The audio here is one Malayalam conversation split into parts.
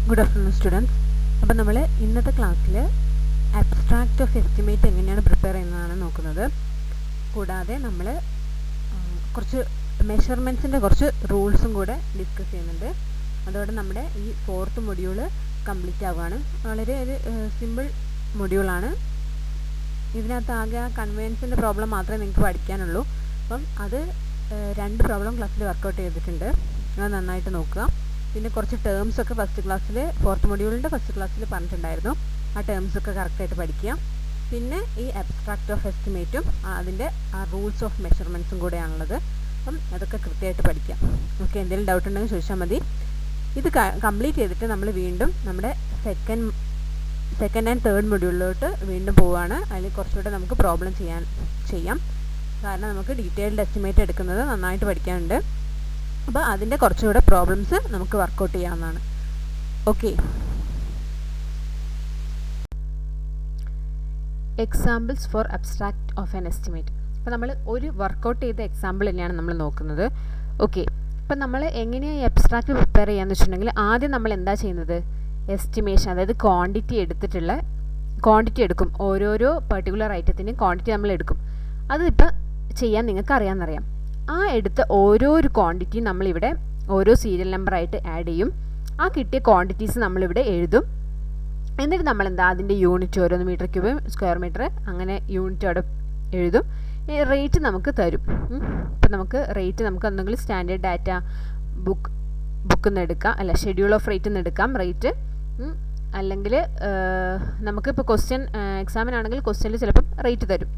Good afternoon students. അപ്പോൾ നമ്മൾ ഇന്നത്തെ ക്ലാസ്സിൽ അബ്സ്ട്രാക്റ്റ് ഓഫ് എസ്റ്റിമേറ്റ് എങ്ങനെയാണ് പ്രിപ്പയർ ചെയ്യുന്നതാണ് നോക്കുന്നത്. കൂടാതെ നമ്മൾ കുറച്ച് മെഷർമെൻറ്റ്സിൻ്റെ കുറച്ച് റൂൾസും കൂടെ ഡിസ്കസ് ചെയ്യുന്നുണ്ട്. അതോടെ നമ്മുടെ ഈ 4th മൊഡ്യൂൾ കംപ്ലീറ്റ് ആവുകയാണ്. വളരെ ഒരു സിമ്പിൾ മൊഡ്യൂളാണ്. ഇതിനകത്ത് ആകെ ആ കൺവെൻസിൻ്റെ പ്രോബ്ലം മാത്രമേ നിങ്ങൾക്ക് പഠിക്കാനുള്ളൂ. അപ്പം അത് 2 പ്രോബ്ലം ക്ലാസ്സിൽ വർക്കൗട്ട് ചെയ്തിട്ടുണ്ട്. അത് നന്നായിട്ട് നോക്കുക. പിന്നെ കുറച്ച് ടേംസ് ഒക്കെ ഫസ്റ്റ് ക്ലാസ്സിൽ 4th മൊഡ്യൂളിൻ്റെ ഫസ്റ്റ് ക്ലാസ്സിൽ പറഞ്ഞിട്ടുണ്ടായിരുന്നു. ആ ടേംസൊക്കെ കറക്റ്റായിട്ട് പഠിക്കുക. പിന്നെ ഈ അബ്സ്ട്രാക്റ്റ് ഓഫ് എസ്റ്റിമേറ്റും അതിൻ്റെ ആ റൂൾസ് ഓഫ് മെഷർമെൻറ്റ്സും കൂടെയാണുള്ളത്. അപ്പം അതൊക്കെ കൃത്യമായിട്ട് പഠിക്കാം. ഓക്കെ, എന്തെങ്കിലും ഡൗട്ട് ഉണ്ടെങ്കിൽ ചോദിച്ചാൽ മതി. ഇത് കംപ്ലീറ്റ് ചെയ്തിട്ട് നമ്മൾ വീണ്ടും നമ്മുടെ സെക്കൻഡ് ആൻഡ് തേർഡ് മൊഡ്യൂളിലോട്ട് വീണ്ടും പോവുകയാണ്. അതിൽ കുറച്ചുകൂടെ നമുക്ക് പ്രോബ്ലം ചെയ്യാം. കാരണം നമുക്ക് ഡീറ്റെയിൽഡ് എസ്റ്റിമേറ്റ് എടുക്കുന്നത് നന്നായിട്ട് പഠിക്കാനുണ്ട്. അപ്പോൾ അതിൻ്റെ കുറച്ചുകൂടെ പ്രോബ്ലംസ് നമുക്ക് വർക്കൗട്ട് ചെയ്യാവുന്നതാണ്. Okay, examples for abstract of an estimate. അപ്പോൾ നമ്മൾ ഒരു വർക്കൗട്ട് ചെയ്ത എക്സാമ്പിൾ തന്നെയാണ് നമ്മൾ നോക്കുന്നത്. ഓക്കെ, ഇപ്പം നമ്മൾ എങ്ങനെയാണ് ഈ അബ്സ്ട്രാക്റ്റ് പ്രിപ്പയർ ചെയ്യാന്ന് വെച്ചിട്ടുണ്ടെങ്കിൽ ആദ്യം നമ്മൾ എന്താ ചെയ്യുന്നത്, എസ്റ്റിമേഷൻ, അതായത് ക്വാണ്ടിറ്റി എടുക്കും. ഓരോരോ പെർട്ടിക്കുലർ ഐറ്റത്തിൻ്റെയും ക്വാണ്ടിറ്റി നമ്മൾ എടുക്കും. അതിപ്പോൾ ചെയ്യാൻ നിങ്ങൾക്ക് അറിയാമെന്നറിയാം. ആ എടുത്ത ഓരോരു ക്വാണ്ടിറ്റി നമ്മളിവിടെ ഓരോ സീരിയൽ നമ്പറായിട്ട് ആഡ് ചെയ്യും. ആ കിട്ടിയ ക്വാണ്ടിറ്റീസ് നമ്മളിവിടെ എഴുതും. എന്നിട്ട് നമ്മളെന്താ അതിൻ്റെ യൂണിറ്റ്, ഓരോന്ന് മീറ്റർ ക്യൂബ്, സ്ക്വയർ മീറ്റർ, അങ്ങനെ യൂണിറ്റ് അവിടെ എഴുതും. റേറ്റ് നമുക്ക് തരും. ഇപ്പം നമുക്ക് റേറ്റ് നമുക്ക് എന്തെങ്കിലും സ്റ്റാൻഡേർഡ് ഡാറ്റ ബുക്കിൽ നിന്ന് എടുക്കാം, അല്ല ഷെഡ്യൂൾ ഓഫ് റേറ്റിൽ നിന്ന് എടുക്കാം റേറ്റ്. അല്ലെങ്കിൽ നമുക്കിപ്പോൾ എക്സാമിനാണെങ്കിൽ ക്വസ്റ്റ്യനിൽ ചിലപ്പം റേറ്റ് തരും.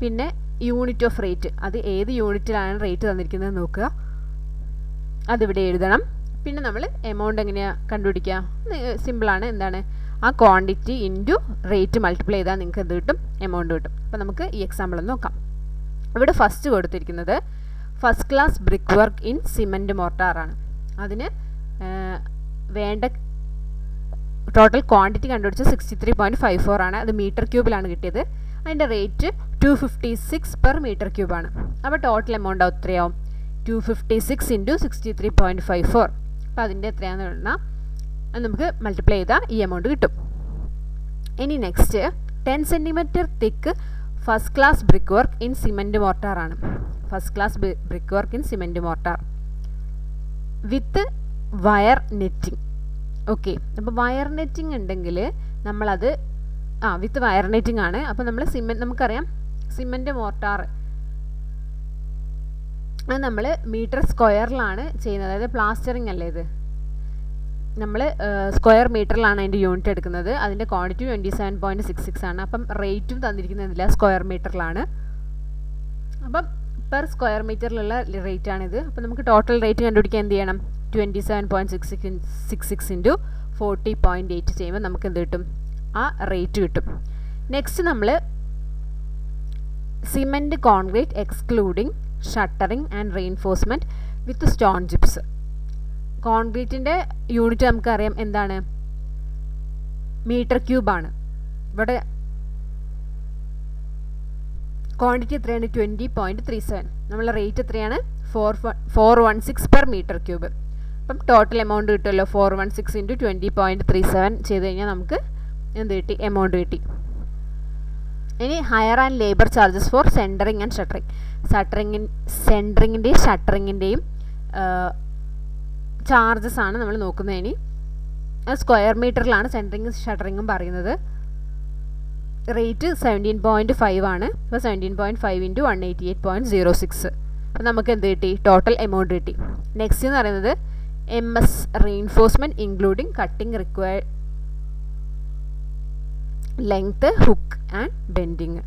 പിന്നെ യൂണിറ്റ് ഓഫ് റേറ്റ്, അത് ഏത് യൂണിറ്റിലാണ് റേറ്റ് തന്നിരിക്കുന്നത് നോക്കുക, അതിവിടെ എഴുതണം. പിന്നെ നമ്മൾ എമൗണ്ട് എങ്ങനെയാണ് കണ്ടുപിടിക്കുക, സിമ്പിളാണ്. എന്താണ്, ആ ക്വാണ്ടിറ്റി ഇൻറ്റു റേറ്റ് മൾട്ടിപ്ലൈ ചെയ്താൽ നിങ്ങൾക്ക് എന്ത് കിട്ടും, എമൗണ്ട് കിട്ടും. അപ്പോൾ നമുക്ക് ഈ എക്സാമ്പിൾ ഒന്ന് നോക്കാം. ഇവിടെ ഫസ്റ്റ് കൊടുത്തിരിക്കുന്നത് first class brick work in cement മോർട്ടാറാണ്. അതിന് വേണ്ട ടോട്ടൽ ക്വാണ്ടിറ്റി കണ്ടുപിടിച്ച് 63.54 ആണ്. അത് മീറ്റർ ക്യൂബിലാണ് കിട്ടിയത്. അതിൻ്റെ റേറ്റ് 256 പെർ മീറ്റർ ക്യൂബാണ്. അപ്പോൾ ടോട്ടൽ എമൗണ്ട് എത്രയാവും, 256 ഇൻറ്റു 63.54. അപ്പോൾ അതിൻ്റെ എത്രയാണെന്ന് പറഞ്ഞാൽ അത് നമുക്ക് മൾട്ടിപ്ലൈ ചെയ്താൽ ഈ എമൗണ്ട് കിട്ടും. ഇനി next 10 centimetre thick first class brick work in cement മോർട്ടാറാണ്. First class brick work in cement mortar with wire netting. Okay, അപ്പോൾ വയർ നെറ്റിംഗ് ഉണ്ടെങ്കിൽ നമ്മളത് വിത്ത് വയർ നെറ്റിംഗ് ആണ്. അപ്പോൾ നമ്മൾ നമുക്കറിയാം സിമൻറ്റ് മോർട്ടാർ അത് നമ്മൾ മീറ്റർ സ്ക്വയറിലാണ് ചെയ്യുന്നത്. അതായത് പ്ലാസ്റ്ററിങ് അല്ലേ ഇത്, നമ്മൾ സ്ക്വയർ മീറ്ററിലാണ് അതിൻ്റെ യൂണിറ്റ് എടുക്കുന്നത്. അതിൻ്റെ ക്വാണ്ടിറ്റി 27.66 ആണ്. അപ്പം റേറ്റും തന്നിരിക്കുന്നതില്ല, സ്ക്വയർ മീറ്ററിലാണ്. അപ്പം പെർ സ്ക്വയർ മീറ്ററിലുള്ള റേറ്റാണിത്. അപ്പം നമുക്ക് ടോട്ടൽ റേറ്റ് കണ്ടുപിടിക്കാൻ എന്ത് ചെയ്യണം, 27.66 ഇൻറ്റു 40.8 ചെയ്യുമ്പോൾ നമുക്ക് എന്ത് കിട്ടും, ആ റേറ്റ് കിട്ടും. നെക്സ്റ്റ് നമ്മൾ cement concrete excluding shuttering and reinforcement with stone chips. കോൺക്രീറ്റിൻ്റെ യൂണിറ്റ് നമുക്കറിയാം എന്താണ്, മീറ്റർ ക്യൂബാണ്. ഇവിടെ ക്വാണ്ടിറ്റി എത്രയാണ്, 20.37. നമ്മളെ റേറ്റ് എത്രയാണ്, 416 പെർ മീറ്റർ ക്യൂബ്. അപ്പം ടോട്ടൽ എമൗണ്ട് കിട്ടുമല്ലോ, 416 ഇൻറ്റു 20.37 ചെയ്ത് കഴിഞ്ഞാൽ നമുക്ക് എന്ത് കിട്ടി, എമൗണ്ട് കിട്ടി. ഇനി hire and labour charges for centering and shuttering. സെൻറ്ററിങ്ങിൻ്റെയും ഷട്ടറിങ്ങിൻ്റെയും ചാർജസ് ആണ് നമ്മൾ നോക്കുന്നത്. ഇനി സ്ക്വയർ മീറ്ററിലാണ് സെൻറ്ററിങ്ങും ഷട്ടറിങ്ങും പറയുന്നത്. റേറ്റ് 17.5 ആണ്. അപ്പോൾ 17.5 ഇൻറ്റു 188.06. അപ്പോൾ നമുക്ക് എന്ത് കിട്ടി, ടോട്ടൽ എമൗണ്ട് കിട്ടി. നെക്സ്റ്റ് എന്ന് പറയുന്നത് MS reinforcement including cutting required length, hook and bending.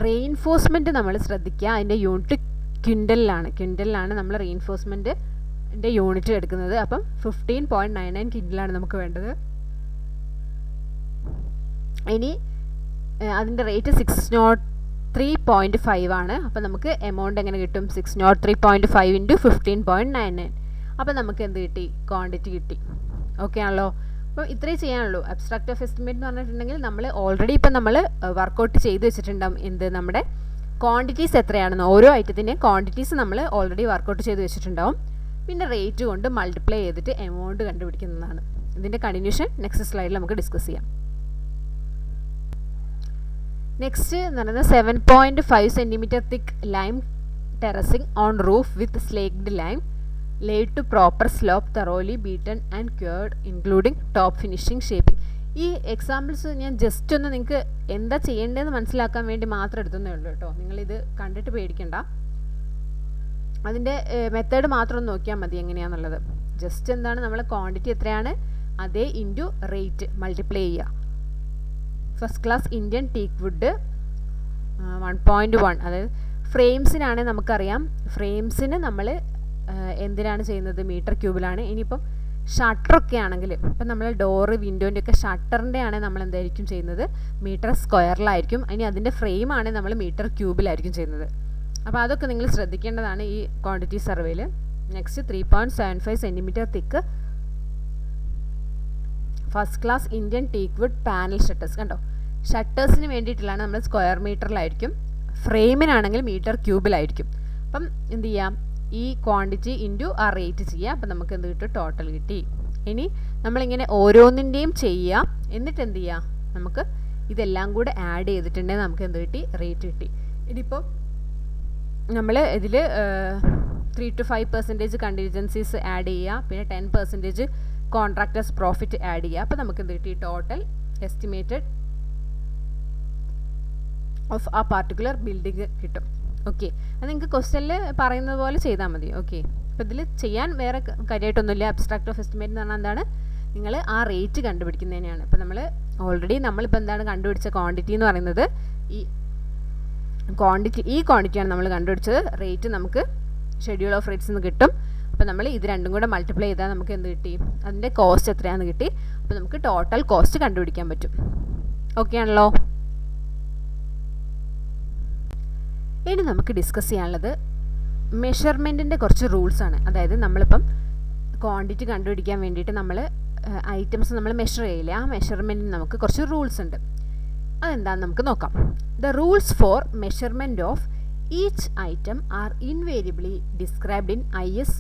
Reinforcement നമ്മൾ ശ്രദ്ധിക്കുക, അതിൻ്റെ യൂണിറ്റ് ക്വിൻ്റലിലാണ് നമ്മൾ റെയിൻഫോഴ്സ്മെൻറ്റിൻ്റെ യൂണിറ്റ് എടുക്കുന്നത്. അപ്പം 15.99 ക്വിൻ്റലാണ് നമുക്ക് വേണ്ടത്. ഇനി അതിൻ്റെ റേറ്റ് 603.5 ആണ്. അപ്പോൾ നമുക്ക് എമൗണ്ട് എങ്ങനെ കിട്ടും, 603.5 ഇൻറ്റു 15.99. അപ്പോൾ നമുക്ക് എന്ത് കിട്ടി, ക്വാണ്ടിറ്റി കിട്ടി. ഓക്കെ ആണല്ലോ. അപ്പോൾ ഇത്രയും ചെയ്യാനുള്ളൂ. അബ്സ്ട്രാക്റ്റ് ഓഫ് എസ്റ്റിമേറ്റ് എന്ന് പറഞ്ഞിട്ടുണ്ടെങ്കിൽ നമ്മൾ ഓൾറെഡി ഇപ്പം നമ്മൾ വർക്കൗട്ട് ചെയ്ത് വെച്ചിട്ടുണ്ടാവും. എന്ത്, നമ്മുടെ ക്വാണ്ടിറ്റീസ് എത്രയാണെന്ന്, ഓരോ ഐറ്റത്തിൻ്റെയും ക്വാണ്ടിറ്റീസ് നമ്മൾ ഓൾറെഡി വർക്കൗട്ട് ചെയ്ത് വെച്ചിട്ടുണ്ടാവും. പിന്നെ റേറ്റ് കൊണ്ട് മൾട്ടിപ്ലൈ ചെയ്തിട്ട് എമൗണ്ട് കണ്ടുപിടിക്കുന്നതാണ്. ഇതിൻ്റെ കണ്ടിന്യൂഷൻ നെക്സ്റ്റ് സ്ലൈഡിൽ നമുക്ക് ഡിസ്കസ് ചെയ്യാം. നെക്സ്റ്റ് എന്ന് പറയുന്നത് 7.5 cm thick lime terracing on roof with slaked lime laid to proper slope, thoroughly beaten and cured including top finishing shaping. ഈ എക്സാമ്പിൾസ് ഞാൻ ജസ്റ്റ് ഒന്ന് നിങ്ങൾക്ക് എന്താ ചെയ്യേണ്ടതെന്ന് മനസ്സിലാക്കാൻ വേണ്ടി മാത്രം എടുത്തതേ ഉള്ളൂ കേട്ടോ. നിങ്ങളിത് കണ്ടിട്ട് പേടിക്കണ്ട, അതിൻ്റെ മെത്തേഡ് മാത്രം ഒന്ന് നോക്കിയാൽ മതി എങ്ങനെയാണെന്നുള്ളത്. ജസ്റ്റ് എന്താണ് നമ്മൾ ക്വാണ്ടിറ്റി എത്രയാണ് അതേ ഇൻറ്റു റേറ്റ് മൾട്ടിപ്ലൈ ചെയ്യുക. First class Indian teak would 1.1, അതായത് ഫ്രെയിംസിനാണെങ്കിൽ നമുക്കറിയാം, ഫ്രെയിംസിന് നമ്മൾ എന്തിനാണ് ചെയ്യുന്നത്, മീറ്റർ ക്യൂബിലാണ്. ഇനിയിപ്പം ഷട്ടറൊക്കെ ആണെങ്കിൽ, ഇപ്പം നമ്മൾ ഡോറ് വിൻഡോൻ്റെ ഒക്കെ ഷട്ടറിൻ്റെ ആണെങ്കിൽ നമ്മൾ എന്തായിരിക്കും ചെയ്യുന്നത്, മീറ്റർ സ്ക്വയറിലായിരിക്കും. ഇനി അതിൻ്റെ ഫ്രെയിം ആണെങ്കിൽ നമ്മൾ മീറ്റർ ക്യൂബിലായിരിക്കും ചെയ്യുന്നത്. അപ്പോൾ അതൊക്കെ നിങ്ങൾ ശ്രദ്ധിക്കേണ്ടതാണ് ഈ ക്വാണ്ടിറ്റി സർവേയിൽ. Next 3.75 cm thick first class Indian teak wood panel shutters. കണ്ടോ, ഷട്ടേഴ്സിന് വേണ്ടിയിട്ടുള്ളതാണ് നമ്മൾ സ്ക്വയർ മീറ്ററിലായിരിക്കും, ഫ്രെയിമിനാണെങ്കിൽ മീറ്റർ ക്യൂബിലായിരിക്കും. അപ്പം എന്ത് ചെയ്യാം, ഈ ക്വാണ്ടിറ്റി ഇൻറ്റു ആ റേറ്റ് ചെയ്യുക. അപ്പം നമുക്ക് എന്ത് കിട്ടും, ടോട്ടൽ കിട്ടി. ഇനി നമ്മളിങ്ങനെ ഓരോന്നിൻ്റെയും ചെയ്യുക, എന്നിട്ട് എന്ത് ചെയ്യുക, നമുക്ക് ഇതെല്ലാം കൂടെ ആഡ് ചെയ്തിട്ടുണ്ടെങ്കിൽ നമുക്ക് എന്ത് കിട്ടി, റേറ്റ് കിട്ടി. ഇനിയിപ്പോൾ നമ്മൾ ഇതിൽ 3 to 5% കണ്ടിൻജൻസീസ് ആഡ് ചെയ്യുക, പിന്നെ 10% കോൺട്രാക്ടേഴ്സ് പ്രോഫിറ്റ് ആഡ് ചെയ്യുക. അപ്പോൾ നമുക്ക് എന്ത് കിട്ടി, ടോട്ടൽ എസ്റ്റിമേറ്റഡ് ഓഫ് ആ പാർട്ടിക്കുലർ ബിൽഡിംഗ് കിട്ടും. ഓക്കെ, അത് നിങ്ങൾക്ക് ക്വസ്റ്റനിൽ പറയുന്നത് പോലെ ചെയ്താൽ മതി. ഓക്കെ, അപ്പോൾ ഇതിൽ ചെയ്യാൻ വേറെ കാര്യമായിട്ടൊന്നുമില്ല. അബ്സ്ട്രാക്റ്റ് ഓഫ് എസ്റ്റിമേറ്റ് എന്ന് പറഞ്ഞാൽ എന്താണ്, നിങ്ങൾ ആ റേറ്റ് കണ്ടുപിടിക്കുന്നതിനെയാണ്. ഇപ്പോൾ നമ്മൾ ഓൾറെഡി നമ്മളിപ്പോൾ എന്താണ് കണ്ടുപിടിച്ച ക്വാണ്ടിറ്റി എന്ന് പറയുന്നത്, ഈ ക്വാണ്ടിറ്റിയാണ് നമ്മൾ കണ്ടുപിടിച്ചത്. റേറ്റ് നമുക്ക് ഷെഡ്യൂൾ ഓഫ് റേറ്റ്സ് നിന്ന് കിട്ടും. അപ്പോൾ നമ്മൾ ഇത് രണ്ടും കൂടെ മൾട്ടിപ്ലൈ ചെയ്താൽ നമുക്ക് എന്ത് കിട്ടി, അതിൻ്റെ കോസ്റ്റ് എത്രയാണെന്ന് കിട്ടി. അപ്പോൾ നമുക്ക് ടോട്ടൽ കോസ്റ്റ് കണ്ടുപിടിക്കാൻ പറ്റും. ഓക്കെ ആണല്ലോ. ഇനി നമുക്ക് ഡിസ്കസ് ചെയ്യാനുള്ളത് മെഷർമെൻറ്റിൻ്റെ കുറച്ച് റൂൾസാണ്. അതായത് നമ്മളിപ്പം ക്വാണ്ടിറ്റി കണ്ടുപിടിക്കാൻ വേണ്ടിയിട്ട് നമ്മൾ ഐറ്റംസ് നമ്മൾ മെഷർ ചെയ്യില്ലേ, ആ മെഷർമെൻറ്റിന് നമുക്ക് കുറച്ച് റൂൾസ് ഉണ്ട്. അതെന്താണെന്ന് നമുക്ക് നോക്കാം. The rules for measurement of each item are invariably described in IS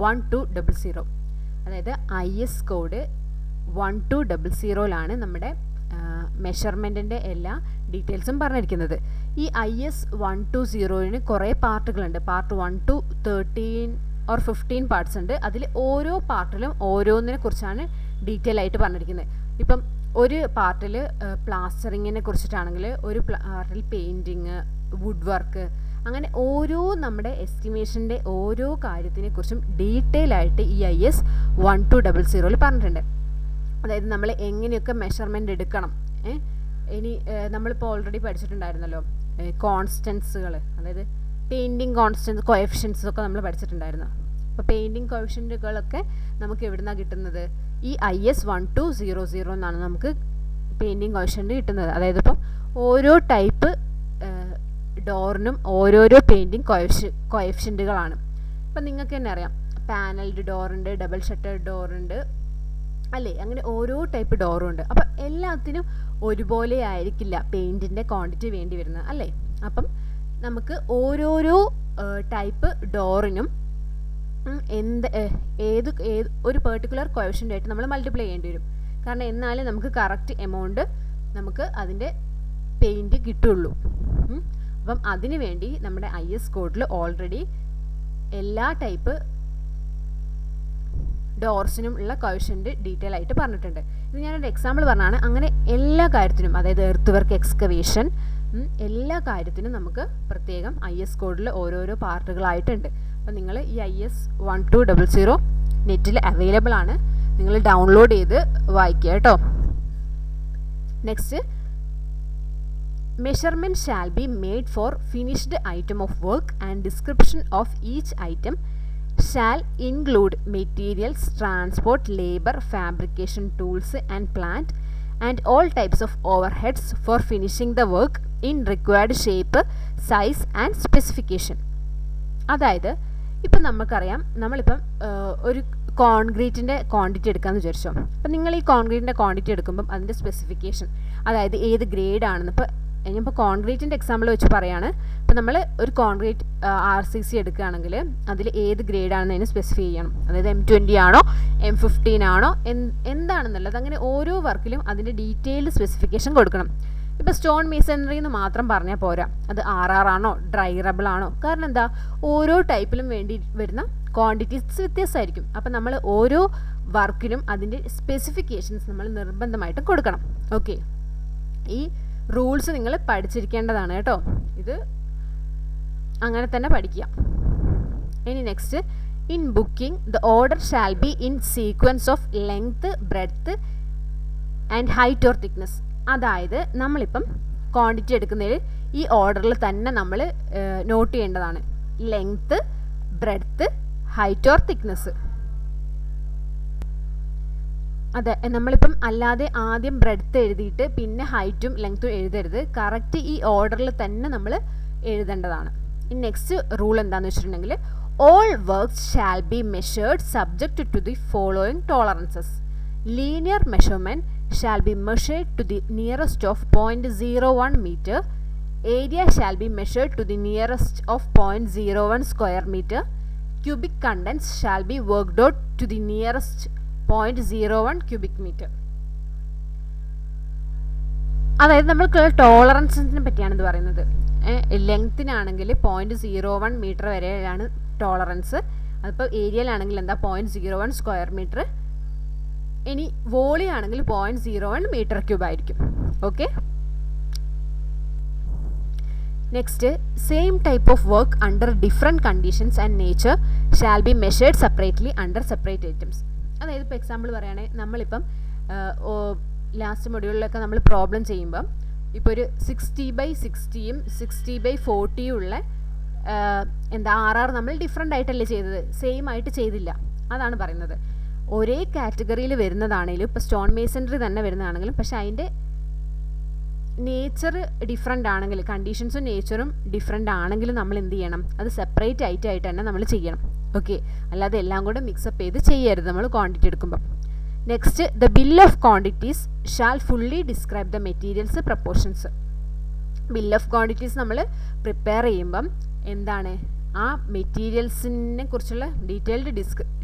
1200. അതായത് IS കോഡ് 1200 നമ്മുടെ മെഷർമെൻറ്റിൻ്റെ എല്ലാ ഡീറ്റെയിൽസും പറഞ്ഞിരിക്കുന്നത്. ഈ IS 120 കുറേ പാർട്ടുകളുണ്ട്. പാർട്ട് 1 to 13 or 15 പാർട്സ് ഉണ്ട്. അതിൽ ഓരോ പാർട്ടിലും ഓരോന്നിനെ കുറിച്ചാണ് ഡീറ്റെയിൽ ആയിട്ട് പറഞ്ഞിരിക്കുന്നത്. ഇപ്പം ഒരു പാർട്ടിൽ പ്ലാസ്റ്ററിങ്ങിനെ കുറിച്ചിട്ടാണെങ്കിൽ, ഒരു പാർട്ടിൽ പെയിൻറ്റിങ്, വുഡ് വർക്ക്, അങ്ങനെ ഓരോ നമ്മുടെ എസ്റ്റിമേഷൻ്റെ ഓരോ കാര്യത്തിനെ കുറിച്ചും ഡീറ്റെയിൽ ആയിട്ട് ഈ IS 1200 പറഞ്ഞിട്ടുണ്ട്. അതായത് നമ്മൾ എങ്ങനെയൊക്കെ മെഷർമെൻ്റ് എടുക്കണം. ഇനി നമ്മളിപ്പോൾ ഓൾറെഡി പഠിച്ചിട്ടുണ്ടായിരുന്നല്ലോ കോൺസ്റ്റൻസുകൾ, അതായത് പെയിൻറ്റിങ് കോൺസ്റ്റൻസ്, കോഎഫിഷ്യൻസ് ഒക്കെ നമ്മൾ പഠിച്ചിട്ടുണ്ടായിരുന്നു. അപ്പോൾ പെയിൻറ്റിങ് കോഎഫിഷ്യൻറ്റുകളൊക്കെ നമുക്ക് എവിടുന്നാണ് കിട്ടുന്നത്, ഈ IS 1200 എന്നാണ് നമുക്ക് പെയിൻറ്റിങ് കോഎഫിഷ്യൻറ്റ് കിട്ടുന്നത്. അതായത് ഇപ്പം ഓരോ ടൈപ്പ് ഡോറിനും ഓരോരോ പെയിൻറ്റിങ് കോഎഫിഷ്യൻറ്റുകളാണ്. ഇപ്പം നിങ്ങൾക്ക് തന്നെ അറിയാം, പാനൽഡ് ഡോറുണ്ട്, ഡബിൾ ഷട്ടേർഡ് ഡോറുണ്ട് അല്ലേ, അങ്ങനെ ഓരോ ടൈപ്പ് ഡോറും ഉണ്ട്. അപ്പം എല്ലാത്തിനും ഒരുപോലെ ആയിരിക്കില്ല പെയിൻറ്റിൻ്റെ ക്വാണ്ടിറ്റി വേണ്ടി വരുന്നത് അല്ലേ. അപ്പം നമുക്ക് ഓരോരോ ടൈപ്പ് ഡോറിനും ഏത് ഒരു പെർട്ടിക്കുലർ കോഎഫിഷ്യൻ്റായിട്ട് നമ്മൾ മൾട്ടിപ്ലൈ ചെയ്യേണ്ടി വരും. കാരണം എന്നാലും നമുക്ക് കറക്റ്റ് എമൗണ്ട് നമുക്ക് അതിൻ്റെ പെയിൻറ്റ് കിട്ടുള്ളൂ. അപ്പം അതിനു വേണ്ടി നമ്മുടെ IS കോഡിൽ ഓൾറെഡി എല്ലാ ടൈപ്പ് ഡോർസിനും ഉള്ള കോഎഫിഷ്യൻ്റ് ഡീറ്റെയിൽ ആയിട്ട് പറഞ്ഞിട്ടുണ്ട്. ഇത് ഞാനൊരു എക്സാമ്പിൾ പറഞ്ഞാണ്. അങ്ങനെ എല്ലാ കാര്യത്തിനും, അതായത് എർത്ത് വർക്ക്, എക്സ്കവേഷൻ, എല്ലാ കാര്യത്തിനും നമുക്ക് പ്രത്യേകം IS കോഡിൽ ഓരോരോ പാർട്ടുകളായിട്ടുണ്ട്. അപ്പം നിങ്ങൾ ഈ IS 1200 നെറ്റിൽ അവൈലബിൾ ആണ്, നിങ്ങൾ ഡൗൺലോഡ് ചെയ്ത് വായിക്കുക കേട്ടോ. Next, measurement shall be made for finished item of work and description of each item shall include materials, transport, labor, fabrication tools and plant, and all types of overheads for finishing the work in required shape, size and specification. അതായത് ഇപ്പം നമുക്കറിയാം, നമ്മളിപ്പം ഒരു കോൺക്രീറ്റിൻ്റെ ക്വാണ്ടിറ്റി എടുക്കാമെന്ന് വിചാരിച്ചോ. അപ്പം നിങ്ങൾ ഈ കോൺക്രീറ്റിൻ്റെ ക്വാണ്ടിറ്റി എടുക്കുമ്പം അതിൻ്റെ സ്പെസിഫിക്കേഷൻ, അതായത് ഏത് ഗ്രേഡ് ആണെന്ന്, ഇപ്പോൾ ഞാനിപ്പോൾ കോൺക്രീറ്റിൻ്റെ എക്സാമ്പിൾ വെച്ച് പറയുകയാണ്. ഇപ്പോൾ നമ്മൾ ഒരു കോൺക്രീറ്റ് RCC എടുക്കുകയാണെങ്കിൽ അതിൽ ഏത് ഗ്രേഡാണെന്ന് അതിന് സ്പെസിഫൈ ചെയ്യണം. അതായത് M20 ആണോ M15 ആണോ എന്താണെന്നുള്ളത്, അങ്ങനെ ഓരോ വർക്കിലും അതിൻ്റെ ഡീറ്റെയിൽഡ് സ്പെസിഫിക്കേഷൻ കൊടുക്കണം. ഇപ്പോൾ സ്റ്റോൺ മേസണറി എന്ന് മാത്രം പറഞ്ഞാൽ പോരാ, അത് RR ആണോ ഡ്രൈറബിൾ ആണോ. കാരണം എന്താ, ഓരോ ടൈപ്പിലും വേണ്ടി വരുന്ന ക്വാണ്ടിറ്റീസ് വ്യത്യാസമായിരിക്കും. അപ്പം നമ്മൾ ഓരോ വർക്കിനും അതിൻ്റെ സ്പെസിഫിക്കേഷൻസ് നമ്മൾ നിർബന്ധമായിട്ടും കൊടുക്കണം. ഓക്കെ, ഈ റൂൾസ് നിങ്ങൾ പഠിച്ചിരിക്കേണ്ടതാണ് കേട്ടോ. ഇത് അങ്ങനെ തന്നെ പഠിക്കുക. ഇനി next, in booking the order shall be in sequence of length, breadth and height or thickness. അതായത് നമ്മളിപ്പം ക്വാണ്ടിറ്റി എടുക്കുന്നതിൽ ഈ ഓർഡറിൽ തന്നെ നമ്മൾ നോട്ട് ചെയ്യേണ്ടതാണ്. Length, breadth, height or thickness. അതെ, നമ്മളിപ്പം അല്ലാതെ ആദ്യം ബ്രെഡ്ത്ത് എഴുതിയിട്ട് പിന്നെ ഹൈറ്റും ലെങ്ത്തും എഴുതരുത്. കറക്റ്റ് ഈ ഓർഡറിൽ തന്നെ നമ്മൾ എഴുതേണ്ടതാണ്. നെക്സ്റ്റ് റൂൾ എന്താണെന്ന് വെച്ചിട്ടുണ്ടെങ്കിൽ, all works shall be measured subject to the following tolerances. Linear measurement shall be measured to the nearest of 0.01 meter. Area shall be measured to the nearest of 0.01 square meter. Cubic contents shall be worked out to the nearest 0.01 cubic meter. അതായത് നമ്മൾക്ക് ടോളറൻസിനെ പറ്റിയാണ് ഇത് പറയുന്നത്. ലെങ്ത്തിനാണെങ്കിൽ 0.01 മീറ്റർ വരെയാണ് ടോളറൻസ്. അതിപ്പോൾ ഏരിയയിലാണെങ്കിൽ എന്താ 0.01 സ്ക്വയർ മീറ്റർ. ഇനി വോളി ആണെങ്കിൽ 0.01 മീറ്റർ ക്യൂബ് ആയിരിക്കും. Okay, next, same type of work under different conditions and nature shall be measured separately under separate items. അതായത് ഇപ്പോൾ എക്സാമ്പിൾ പറയുകയാണെങ്കിൽ നമ്മളിപ്പം ലാസ്റ്റ് മൊഡ്യൂളിലൊക്കെ നമ്മൾ പ്രോബ്ലം ചെയ്യുമ്പം ഇപ്പോൾ ഒരു 60/60യും 60/40 ഉള്ള RR നമ്മൾ ഡിഫറെൻ്റ് ആയിട്ടല്ലേ ചെയ്തത്, സെയിം ആയിട്ട് ചെയ്തില്ല. അതാണ് പറയുന്നത്. ഒരേ കാറ്റഗറിയിൽ വരുന്നതാണെങ്കിലും, ഇപ്പോൾ സ്റ്റോൺ മേസണറി തന്നെ വരുന്നതാണെങ്കിലും, പക്ഷേ അതിൻ്റെ നേച്ചർ ഡിഫറെൻ്റ് ആണെങ്കിൽ, കണ്ടീഷൻസും നേച്ചറും ഡിഫറെൻ്റ് ആണെങ്കിലും നമ്മൾ എന്ത് ചെയ്യണം, അത് സെപ്പറേറ്റ് ആയിട്ട് തന്നെ നമ്മൾ ചെയ്യണം. ഓക്കെ, അല്ലാതെ എല്ലാം കൂടെ മിക്സപ്പ് ചെയ്ത് ചെയ്യരുത് നമ്മൾ ക്വാണ്ടിറ്റി എടുക്കുമ്പം. Next, the bill of quantities shall fully describe the materials proportions. Bill of quantities നമ്മൾ പ്രിപ്പയർ ചെയ്യുമ്പം എന്താണ്, ആ മെറ്റീരിയൽസിനെ കുറിച്ചുള്ള ഡീറ്റെയിൽഡ്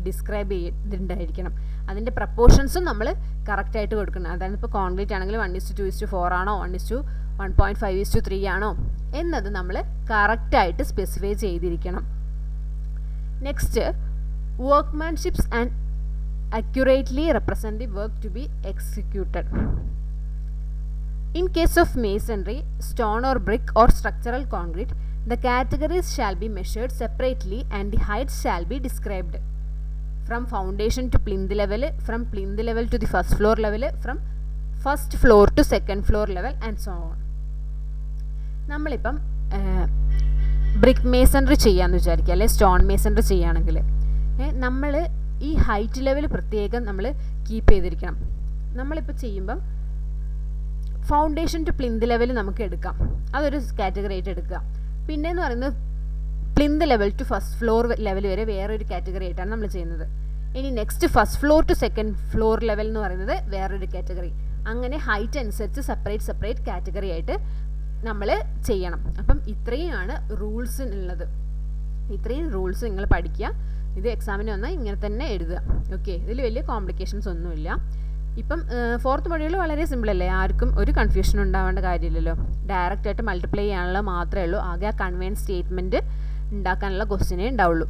ഡിസ്ക്രൈബ് ചെയ്തിട്ടുണ്ടായിരിക്കണം. അതിൻ്റെ പ്രപ്പോർഷൻസും നമ്മൾ കറക്റ്റായിട്ട് കൊടുക്കണം. അതായത് ഇപ്പോൾ കോൺക്രീറ്റ് ആണെങ്കിൽ 1:2:4 ആണോ 1:1.5:3 ആണോ എന്നത് നമ്മൾ കറക്റ്റായിട്ട് സ്പെസിഫൈ ചെയ്തിരിക്കണം. Next, workmanships and accurately represent the work to be executed. In case of masonry, stone or brick or structural concrete, the categories shall be measured separately and the heights shall be described. From foundation to plinth level, from plinth level to the first floor level, from first floor to second floor level and so on. നമ്മളിപ്പം ബ്രിക്ക് മേസണറി ചെയ്യാമെന്ന് വിചാരിക്കുക, അല്ലെ സ്റ്റോൺ മേസണറി ചെയ്യുകയാണെങ്കിൽ നമ്മൾ ഈ ഹൈറ്റ് ലെവൽ പ്രത്യേകം നമ്മൾ കീപ്പ് ചെയ്തിരിക്കണം. നമ്മളിപ്പോൾ ചെയ്യുമ്പം ഫൗണ്ടേഷൻ ടു പ്ലിന്ത് ലെവൽ നമുക്ക് എടുക്കാം, അതൊരു കാറ്റഗറി ആയിട്ട് എടുക്കുക. പിന്നെയെന്ന് പറയുന്നത് plinth level to first floor level വരെ വേറൊരു കാറ്റഗറി ആയിട്ടാണ് നമ്മൾ ചെയ്യുന്നത്. ഇനി next first floor to second floor level എന്ന് പറയുന്നത് വേറൊരു കാറ്റഗറി. അങ്ങനെ ഹൈറ്റ് അനുസരിച്ച് സെപ്പറേറ്റ് കാറ്റഗറി ആയിട്ട് നമ്മൾ ചെയ്യണം. അപ്പം ഇത്രയുമാണ് റൂൾസിനുള്ളത്. ഇത്രയും റൂൾസ് നിങ്ങൾ പഠിക്കുക. ഇത് എക്സാമിന് വന്നാൽ ഇങ്ങനെ തന്നെ എഴുതുക. ഓക്കെ, ഇതിൽ വലിയ കോംപ്ലിക്കേഷൻസ് ഒന്നുമില്ല. ഇപ്പം ഫോർത്ത് മൊഡ്യൂൾ വളരെ സിമ്പിളല്ലേ, ആർക്കും ഒരു കൺഫ്യൂഷൻ ഉണ്ടാവേണ്ട കാര്യമില്ലല്ലോ. ഡയറക്റ്റായിട്ട് മൾട്ടിപ്ലൈ ചെയ്യാനുള്ള മാത്രമേ ഉള്ളൂ. ആകെ ആ കൺവെയൻസ് സ്റ്റേറ്റ്മെൻറ്റ് ഉണ്ടാക്കാനുള്ള ക്വസ്റ്റ്യനേ ഉണ്ടാവുള്ളൂ.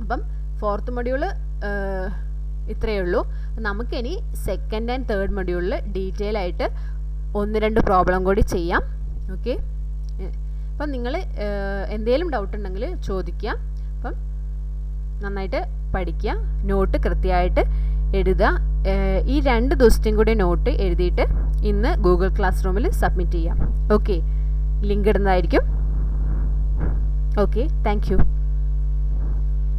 അപ്പം ഫോർത്ത് മൊഡ്യൂൾ ഇത്രയേ ഉള്ളൂ. നമുക്കിനി സെക്കൻഡ് ആൻഡ് തേർഡ് മൊഡ്യൂളിൽ ഡീറ്റെയിൽ ആയിട്ട് 1-2 പ്രോബ്ലം കൂടി ചെയ്യാം. ഓക്കെ, അപ്പം നിങ്ങൾ എന്തെങ്കിലും ഡൗട്ട് ഉണ്ടെങ്കിൽ ചോദിക്കുക. അപ്പം നന്നായിട്ട് പഠിക്കുക, നോട്ട് കൃത്യമായിട്ട് എഴുതുക. ഈ 2 ദിവസത്തെയും കൂടി നോട്ട് എഴുതിയിട്ട് ഇന്ന് ഗൂഗിൾ ക്ലാസ് റൂമിൽ സബ്മിറ്റ് ചെയ്യാം. ഓക്കെ, ലിങ്ക് ഇടുന്നതായിരിക്കും. Okay, thank you.